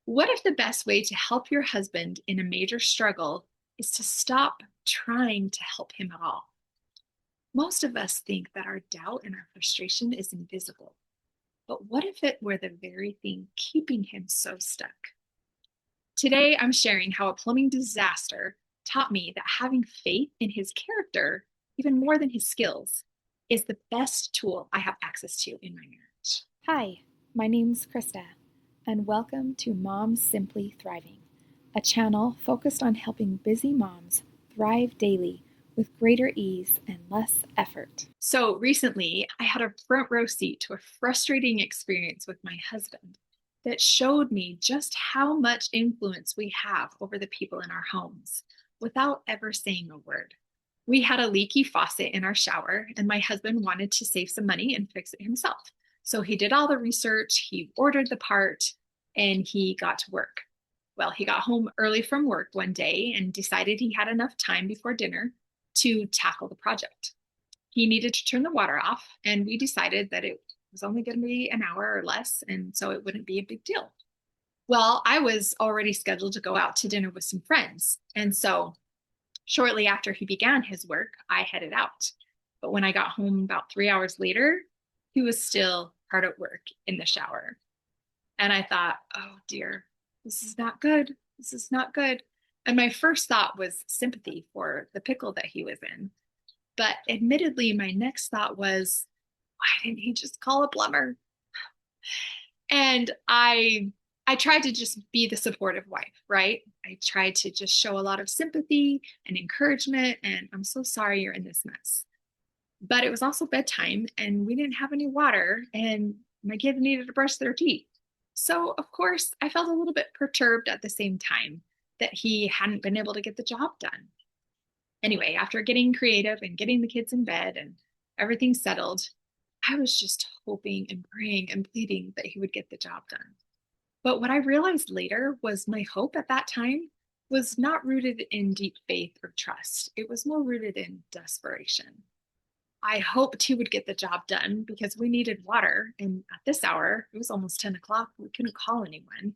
What if the best way to help your husband in a major struggle is to stop trying to help him at all? Most of us think that our doubt and our frustration is invisible. But what if it were the very thing keeping him so stuck? Today, I'm sharing how a plumbing disaster taught me that having faith in his character, even more than his skills, is the best tool I have access to in my marriage. Hi, my name's Krista, and welcome to Moms Simply Thriving, a channel focused on helping busy moms thrive daily with greater ease and less effort. So recently, I had a front row seat to a frustrating experience with my husband that showed me just how much influence we have over the people in our homes without ever saying a word. We had a leaky faucet in our shower, and my husband wanted to save some money and fix it himself. So he did all the research, he ordered the part, and he got to work. Well, he got home early from work one day and decided he had enough time before dinner to tackle the project. He needed to turn the water off, and we decided that it was only going to be an hour or less, and so it wouldn't be a big deal. Well, I was already scheduled to go out to dinner with some friends, and so shortly after he began his work, I headed out. But when I got home about 3 hours later, he was still hard at work in the shower. And I thought, oh dear, this is not good. This is not good. And my first thought was sympathy for the pickle that he was in. But admittedly, my next thought was, why didn't he just call a plumber? And I tried to just be the supportive wife, right? I tried to just show a lot of sympathy and encouragement, and I'm so sorry you're in this mess. But it was also bedtime, and we didn't have any water, and my kids needed to brush their teeth. So, of course, I felt a little bit perturbed at the same time that he hadn't been able to get the job done. Anyway, after getting creative and getting the kids in bed and everything settled, I was just hoping and praying and pleading that he would get the job done. But what I realized later was my hope at that time was not rooted in deep faith or trust. It was more rooted in desperation. I hoped he would get the job done because we needed water. And at this hour, it was almost 10 o'clock. We couldn't call anyone.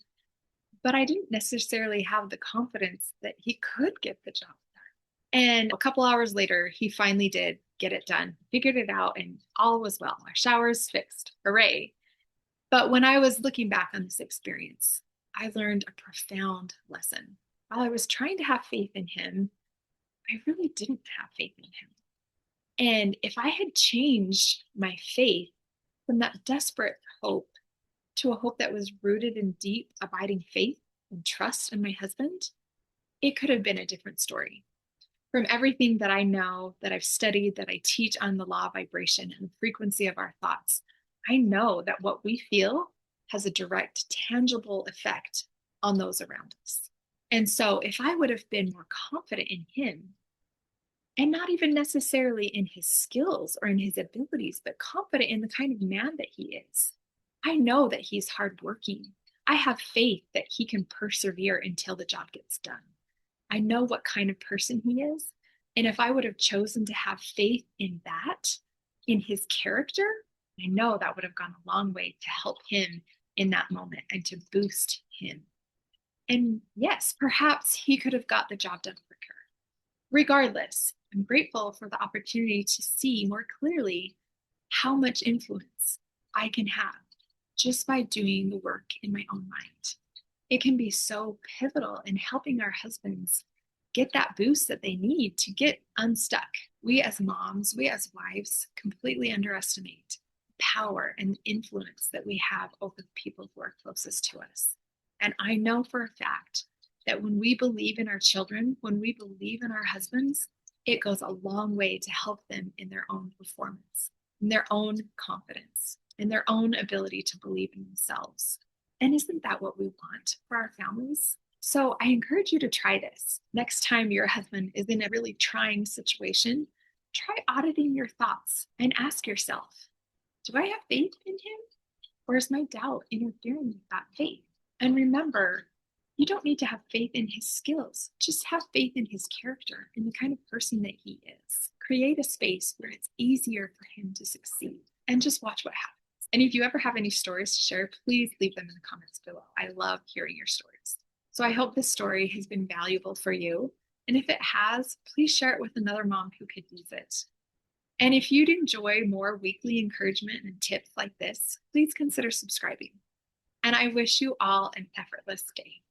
But I didn't necessarily have the confidence that he could get the job done. And a couple hours later, he finally did get it done, figured it out, and all was well. Our shower's fixed. Hooray. But when I was looking back on this experience, I learned a profound lesson. While I was trying to have faith in him, I really didn't have faith in him. And if I had changed my faith from that desperate hope to a hope that was rooted in deep, abiding faith and trust in my husband, it could have been a different story. From everything that I know, that I've studied, that I teach on the law of vibration and the frequency of our thoughts, I know that what we feel has a direct, tangible effect on those around us. And so, if I would have been more confident in him, and not even necessarily in his skills or in his abilities, but confident in the kind of man that he is, I know that he's hardworking. I have faith that he can persevere until the job gets done. I know what kind of person he is. And if I would have chosen to have faith in that, in his character, I know that would have gone a long way to help him in that moment and to boost him. And yes, perhaps he could have got the job done quicker. Regardless, I'm grateful for the opportunity to see more clearly how much influence I can have just by doing the work in my own mind. It can be so pivotal in helping our husbands get that boost that they need to get unstuck. We as moms, we as wives completely underestimate the power and the influence that we have over the people who are closest to us. And I know for a fact that when we believe in our children, when we believe in our husbands, it goes a long way to help them in their own performance, in their own confidence, in their own ability to believe in themselves. And isn't that what we want for our families? So I encourage you to try this. Next time your husband is in a really trying situation, try auditing your thoughts and ask yourself, do I have faith in him? Or is my doubt interfering with that faith? And remember, you don't need to have faith in his skills. Just have faith in his character and the kind of person that he is. Create a space where it's easier for him to succeed and just watch what happens. And if you ever have any stories to share, please leave them in the comments below. I love hearing your stories. So I hope this story has been valuable for you. And if it has, please share it with another mom who could use it. And if you'd enjoy more weekly encouragement and tips like this, please consider subscribing. And I wish you all an effortless day.